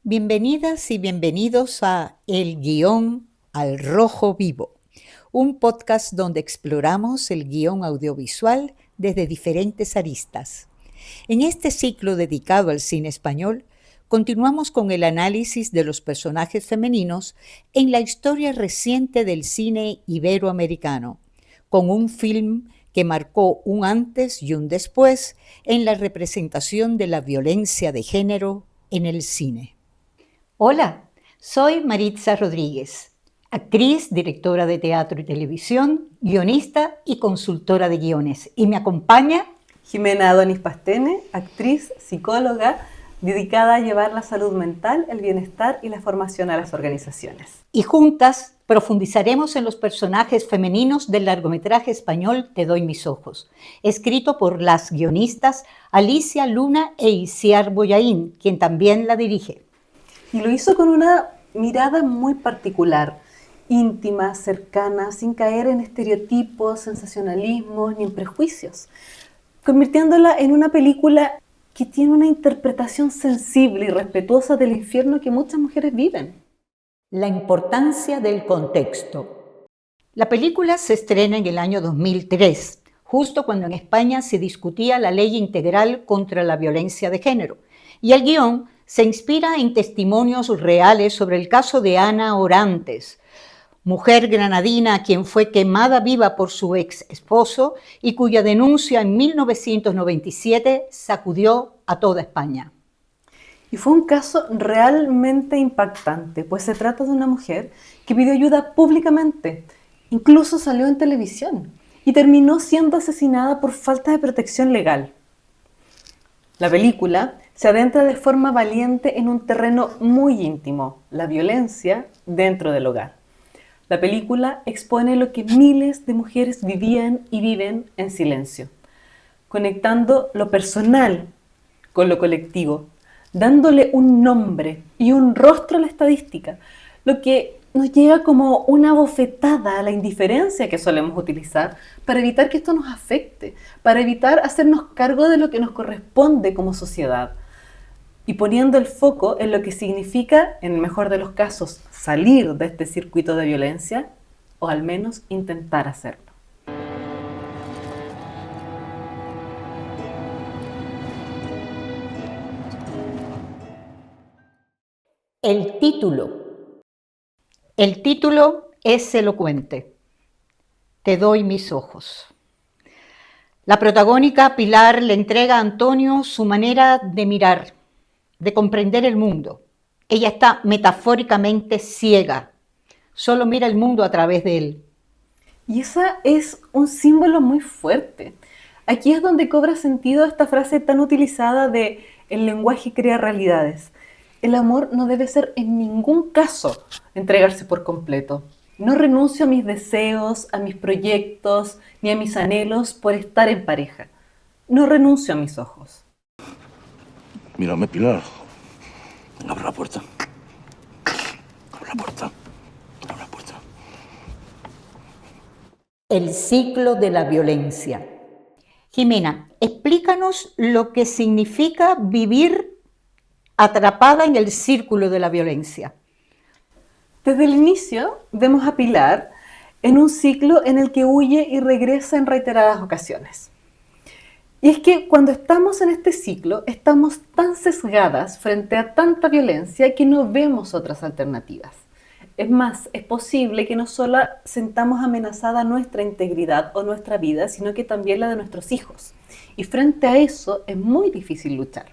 Bienvenidas y bienvenidos a El Guión al Rojo Vivo, un podcast donde exploramos el guión audiovisual desde diferentes aristas. En este ciclo dedicado al cine español, continuamos con el análisis de los personajes femeninos en la historia reciente del cine iberoamericano, con un film que marcó un antes y un después en la representación de la violencia de género en el cine. Hola, soy Maritza Rodríguez, actriz, directora de teatro y televisión, guionista y consultora de guiones. Y me acompaña Jimena Adonis Pastene, actriz, psicóloga, dedicada a llevar la salud mental, el bienestar y la formación a las organizaciones. Y juntas profundizaremos en los personajes femeninos del largometraje español Te doy mis ojos, escrito por las guionistas Alicia Luna e Isiar Boyaín, quien también la dirige. Y lo hizo con una mirada muy particular, íntima, cercana, sin caer en estereotipos, sensacionalismos ni en prejuicios, convirtiéndola en una película que tiene una interpretación sensible y respetuosa del infierno que muchas mujeres viven. La importancia del contexto. La película se estrena en el año 2003, justo cuando en España se discutía la ley integral contra la violencia de género, y el guión se inspira en testimonios reales sobre el caso de Ana Orantes, mujer granadina quien fue quemada viva por su ex esposo y cuya denuncia en 1997 sacudió a toda España. Y fue un caso realmente impactante, pues se trata de una mujer que pidió ayuda públicamente, incluso salió en televisión y terminó siendo asesinada por falta de protección legal. La película se adentra de forma valiente en un terreno muy íntimo, la violencia dentro del hogar. La película expone lo que miles de mujeres vivían y viven en silencio, conectando lo personal con lo colectivo, dándole un nombre y un rostro a la estadística, lo que nos llega como una bofetada a la indiferencia que solemos utilizar para evitar que esto nos afecte, para evitar hacernos cargo de lo que nos corresponde como sociedad, y poniendo el foco en lo que significa, en el mejor de los casos, salir de este circuito de violencia, o al menos intentar hacerlo. El título. El título es elocuente. Te doy mis ojos. La protagónica Pilar le entrega a Antonio su manera de mirar, de comprender el mundo. Ella está metafóricamente ciega, solo mira el mundo a través de él. Y esa es un símbolo muy fuerte. Aquí es donde cobra sentido esta frase tan utilizada de el lenguaje crea realidades. El amor no debe ser en ningún caso entregarse por completo. No renuncio a mis deseos, a mis proyectos, ni a mis anhelos por estar en pareja. No renuncio a mis ojos. Mírame, Pilar. Abre la puerta. Abre la puerta. Abre la puerta. El ciclo de la violencia. Jimena, explícanos lo que significa vivir atrapada en el círculo de la violencia. Desde el inicio vemos a Pilar en un ciclo en el que huye y regresa en reiteradas ocasiones. Y es que cuando estamos en este ciclo, estamos tan sesgadas frente a tanta violencia que no vemos otras alternativas. Es más, es posible que no solo sentamos amenazada nuestra integridad o nuestra vida, sino que también la de nuestros hijos. Y frente a eso es muy difícil luchar.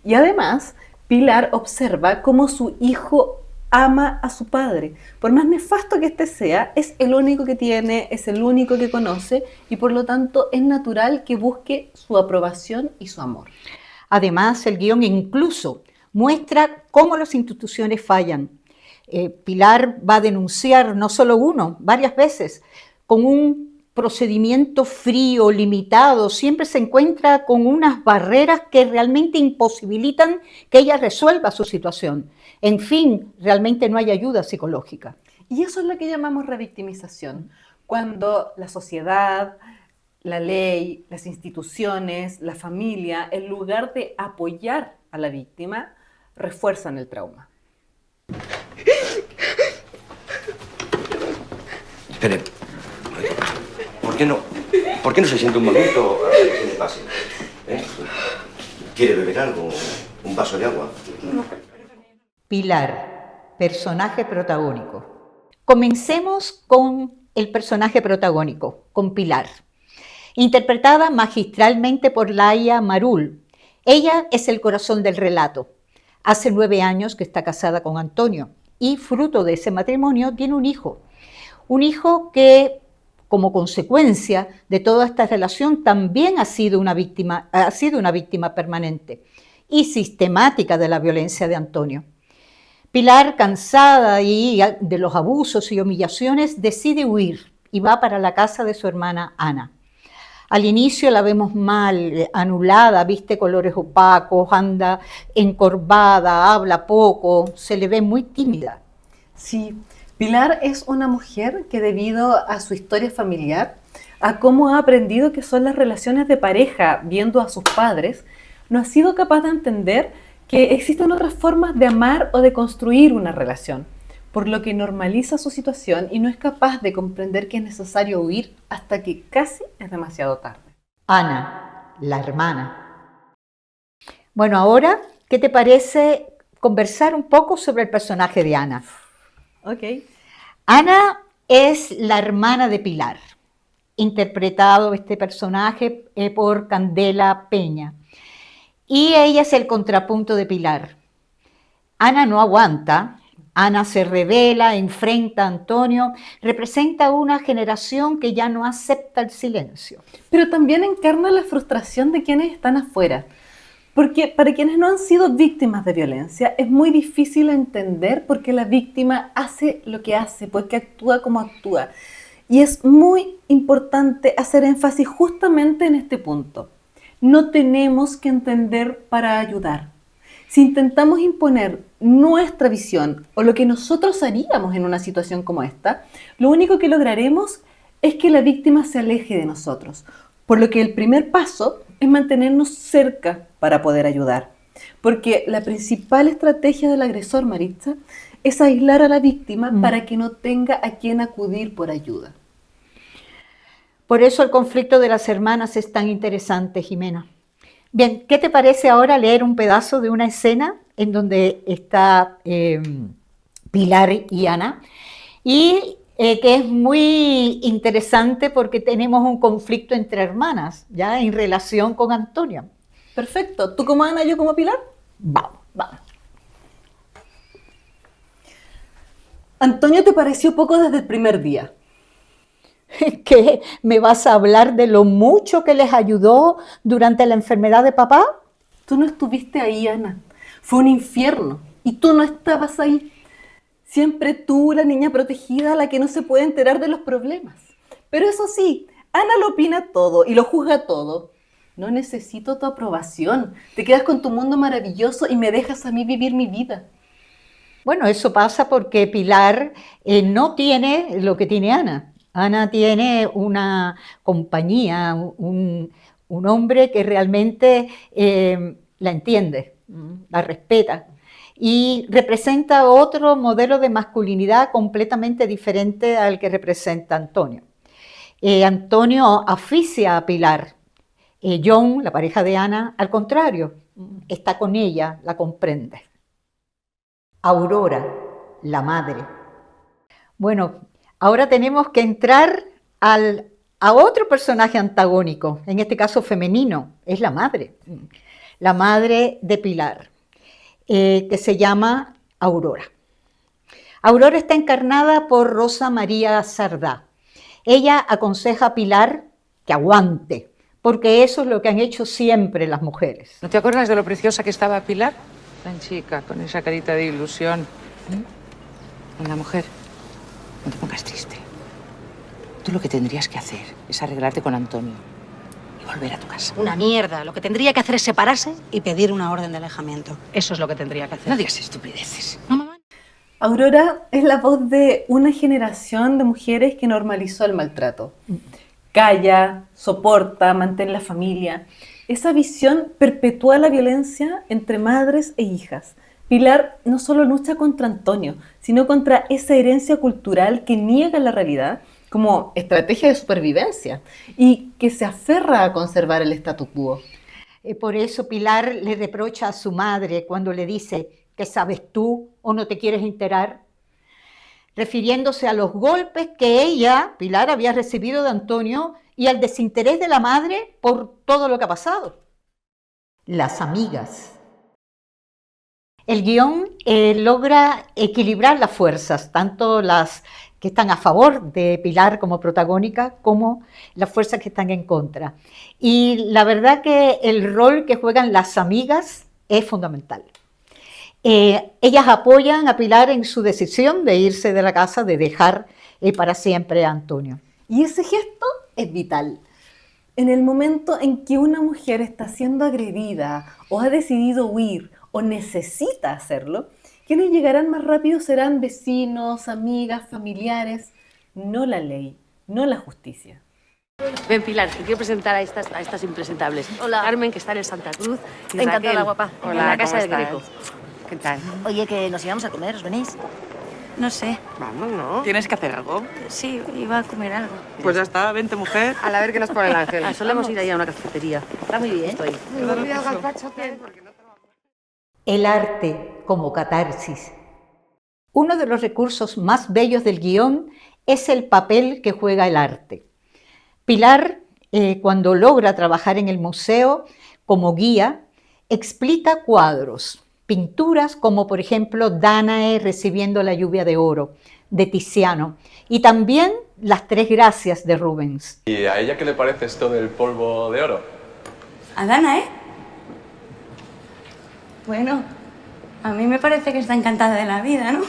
Y además, Pilar observa cómo su hijo ama a su padre. Por más nefasto que éste sea, es el único que tiene, es el único que conoce y por lo tanto es natural que busque su aprobación y su amor. Además, el guión incluso muestra cómo las instituciones fallan. Pilar va a denunciar no solo uno, varias veces, con un procedimiento frío, limitado, siempre se encuentra con unas barreras que realmente imposibilitan que ella resuelva su situación. En fin, realmente no hay ayuda psicológica. Y eso es lo que llamamos revictimización, cuando la sociedad, la ley, las instituciones, la familia, en lugar de apoyar a la víctima, refuerzan el trauma. Espere, ¿por qué no se siente un momento a ver qué le pase? ¿Quiere beber algo? ¿Un vaso de agua? Pilar, personaje protagónico. Comencemos con el personaje protagónico, con Pilar, interpretada magistralmente por Laia Marul. Ella es el corazón del relato. Hace 9 años que está casada con Antonio y fruto de ese matrimonio tiene un hijo. Un hijo que, como consecuencia de toda esta relación, también ha sido una víctima permanente y sistemática de la violencia de Antonio. Pilar, cansada de los abusos y humillaciones, decide huir y va para la casa de su hermana Ana. Al inicio la vemos mal, anulada, viste colores opacos, anda encorvada, habla poco, se le ve muy tímida. Sí, Pilar es una mujer que debido a su historia familiar, a cómo ha aprendido que son las relaciones de pareja viendo a sus padres, no ha sido capaz de entender que existen otras formas de amar o de construir una relación, por lo que normaliza su situación y no es capaz de comprender que es necesario huir hasta que casi es demasiado tarde. Ana, la hermana. Bueno, ahora, ¿qué te parece conversar un poco sobre el personaje de Ana? Ok. Ana es la hermana de Pilar, interpretado este personaje por Candela Peña. Y ella es el contrapunto de Pilar. Ana no aguanta, Ana se revela, enfrenta a Antonio, representa una generación que ya no acepta el silencio. Pero también encarna la frustración de quienes están afuera. Porque para quienes no han sido víctimas de violencia es muy difícil entender por qué la víctima hace lo que hace, por qué actúa como actúa. Y es muy importante hacer énfasis justamente en este punto. No tenemos que entender para ayudar. Si intentamos imponer nuestra visión o lo que nosotros haríamos en una situación como esta, lo único que lograremos es que la víctima se aleje de nosotros. Por lo que el primer paso es mantenernos cerca para poder ayudar. Porque la principal estrategia del agresor, Maritza, es aislar a la víctima para que no tenga a quien acudir por ayuda. Por eso el conflicto de las hermanas es tan interesante, Jimena. Bien, ¿qué te parece ahora leer un pedazo de una escena en donde está Pilar y Ana? Y que es muy interesante porque tenemos un conflicto entre hermanas, ya en relación con Antonio. Perfecto. ¿Tú como Ana, yo como Pilar? Vamos. Antonio te pareció poco desde el primer día. ¿Que me vas a hablar de lo mucho que les ayudó durante la enfermedad de papá? Tú no estuviste ahí, Ana. Fue un infierno y tú no estabas ahí. Siempre tú, la niña protegida, la que no se puede enterar de los problemas. Pero eso sí, Ana lo opina todo y lo juzga todo. No necesito tu aprobación. Te quedas con tu mundo maravilloso y me dejas a mí vivir mi vida. Bueno, eso pasa porque Pilar no tiene lo que tiene Ana. Ana tiene una compañía, un hombre que realmente la entiende, la respeta y representa otro modelo de masculinidad completamente diferente al que representa Antonio. Antonio asfixia a Pilar. John, la pareja de Ana, al contrario, está con ella, la comprende. Aurora, la madre. Bueno, ahora tenemos que entrar a otro personaje antagónico, en este caso femenino, es la madre de Pilar, que se llama Aurora. Aurora está encarnada por Rosa María Sardá. Ella aconseja a Pilar que aguante, porque eso es lo que han hecho siempre las mujeres. ¿No te acuerdas de lo preciosa que estaba Pilar? Tan chica, con esa carita de ilusión. Una mujer. No te pongas triste. Tú lo que tendrías que hacer es arreglarte con Antonio y volver a tu casa. Una mierda. Lo que tendría que hacer es separarse y pedir una orden de alejamiento. Eso es lo que tendría que hacer. No digas estupideces. ¿No, mamá? Aurora es la voz de una generación de mujeres que normalizó el maltrato. Calla, soporta, mantén la familia. Esa visión perpetúa la violencia entre madres e hijas. Pilar no solo lucha contra Antonio, sino contra esa herencia cultural que niega la realidad como estrategia de supervivencia y que se aferra a conservar el statu quo. Por eso Pilar le reprocha a su madre cuando le dice: ¿qué sabes tú o no te quieres enterar? Refiriéndose a los golpes que ella, Pilar, había recibido de Antonio y al desinterés de la madre por todo lo que ha pasado. Las amigas. El guión logra equilibrar las fuerzas, tanto las que están a favor de Pilar como protagónica, como las fuerzas que están en contra. Y la verdad que el rol que juegan las amigas es fundamental. Ellas apoyan a Pilar en su decisión de irse de la casa, de dejar para siempre a Antonio. Y ese gesto es vital. En el momento en que una mujer está siendo agredida o ha decidido huir o necesita hacerlo, quienes llegarán más rápido serán vecinos, amigas, familiares, no la ley, no la justicia. Ven, Pilar, te quiero presentar a estas impresentables. Hola. Carmen, que está en el Santa Cruz. Y Encantada, Raquel, guapa. en la casa del ¿cómo Greco. estás? ¿Qué tal? Oye, que nos íbamos a comer, ¿os venís? No sé. Vamos, ¿no? ¿Tienes que hacer algo? Sí, iba a comer algo. Pues ya está, vente, mujer. A ver qué nos pone el ángel. Solemos ir ahí a una cafetería. Está muy bien. Estoy. El arte como catarsis. Uno de los recursos más bellos del guión es el papel que juega el arte. Pilar, cuando logra trabajar en el museo como guía, explica cuadros, pinturas como por ejemplo Dánae recibiendo la lluvia de oro, de Tiziano, y también Las Tres Gracias de Rubens. ¿Y a ella qué le parece esto del polvo de oro? ¿A Dana, Bueno, a mí me parece que está encantada de la vida, ¿no?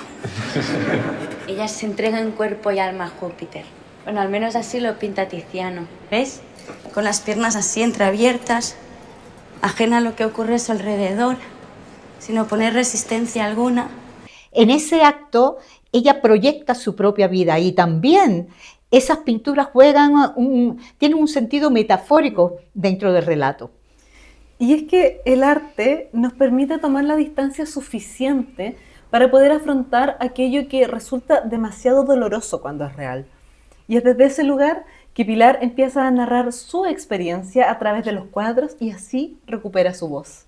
Ella se entrega en cuerpo y alma a Júpiter. Bueno, al menos así lo pinta Tiziano. ¿Ves? Con las piernas así entreabiertas, ajena a lo que ocurre a su alrededor, sin oponer resistencia alguna. En ese acto, ella proyecta su propia vida y también esas pinturas tienen un sentido metafórico dentro del relato. Y es que el arte nos permite tomar la distancia suficiente para poder afrontar aquello que resulta demasiado doloroso cuando es real. Y es desde ese lugar que Pilar empieza a narrar su experiencia a través de los cuadros y así recupera su voz.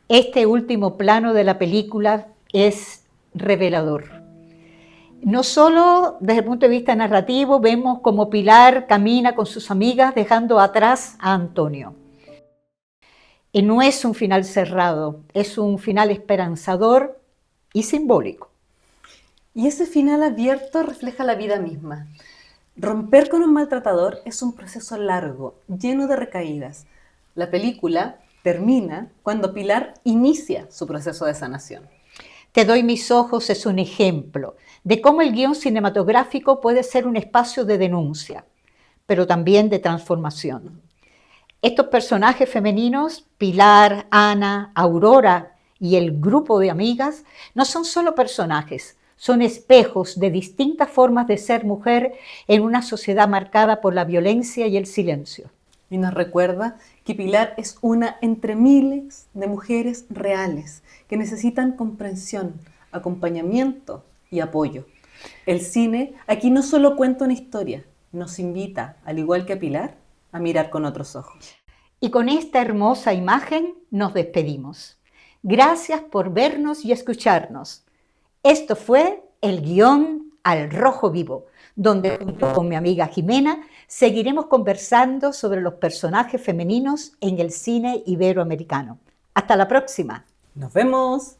Este último plano de la película es revelador. No solo desde el punto de vista narrativo vemos cómo Pilar camina con sus amigas dejando atrás a Antonio. Y no es un final cerrado, es un final esperanzador y simbólico. Y ese final abierto refleja la vida misma. Romper con un maltratador es un proceso largo, lleno de recaídas. La película termina cuando Pilar inicia su proceso de sanación. Te doy mis ojos es un ejemplo de cómo el guión cinematográfico puede ser un espacio de denuncia, pero también de transformación. Estos personajes femeninos, Pilar, Ana, Aurora y el grupo de amigas, no son solo personajes, son espejos de distintas formas de ser mujer en una sociedad marcada por la violencia y el silencio. Y nos recuerda que Pilar es una entre miles de mujeres reales que necesitan comprensión, acompañamiento y apoyo. El cine aquí no solo cuenta una historia, nos invita, al igual que a Pilar, a mirar con otros ojos. Y con esta hermosa imagen nos despedimos. Gracias por vernos y escucharnos. Esto fue el guión al rojo vivo, donde junto con mi amiga Jimena seguiremos conversando sobre los personajes femeninos en el cine iberoamericano. Hasta la próxima. ¡Nos vemos!